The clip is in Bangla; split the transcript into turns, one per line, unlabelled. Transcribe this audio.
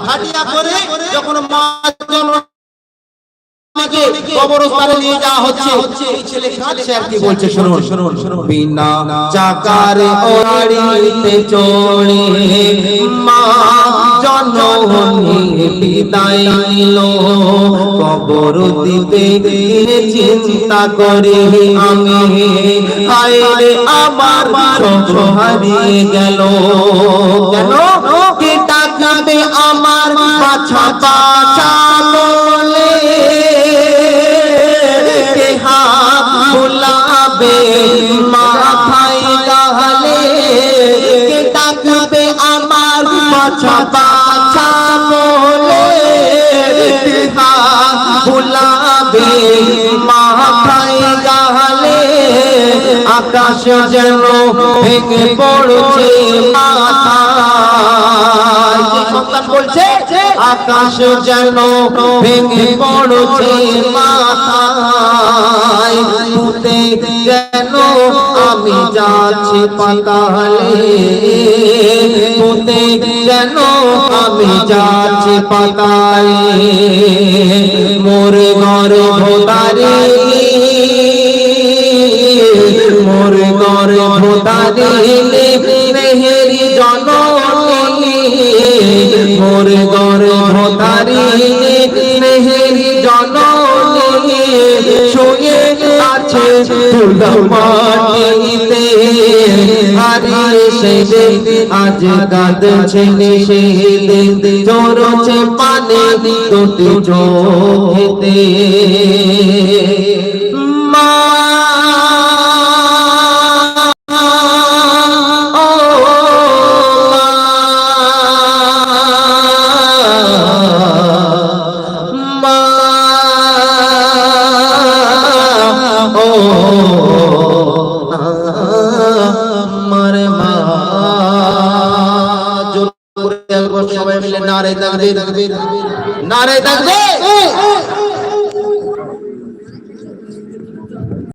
খাটিয়া করে যখন মা কবরস্থানে নিয়ে যাওয়া হচ্ছে, এই ছেলে কাঁদছে আর কি বলছে, শুনুন। বিনা চাকার গাড়িতে চড়ে মা জননী বিদায় নিল, কবর দিতে চিন্তা করে আমি হায় রে আমার সব হারিয়ে গেল। কেন কে ডাকবে আমার বাছা বাছা বলে, বুলাবে মাথায় গালে, কে ডাকবে আমার বাছা বাছা বলে, বুলাবে মাথায় গালে। আকাশ যেন ভেঙে পড়ছে মাথায়, সন্তান বলছে আকাশ যেন ভেঙে পড়ছে মাথায়। পুঁতে কেন আমি যাচ্ছি পাতালে, পুঁতে কেন আমি যাচ্ছি পাতালে। মোর ঘর ভোতারে, মোর ঘর ভোতারে মেহেরি জননী, মোর ঘর ভোতারে মেহেরি জননী। শুয়ে আছে ধুলো মাটিতে, হারিয়ে সেদিন আজ কাঁদছে সেদিন, ঝরছে পানি দুটি চোখেতে। মা সবাই মিলে নারে তাকবীর, নারে তাকবীর।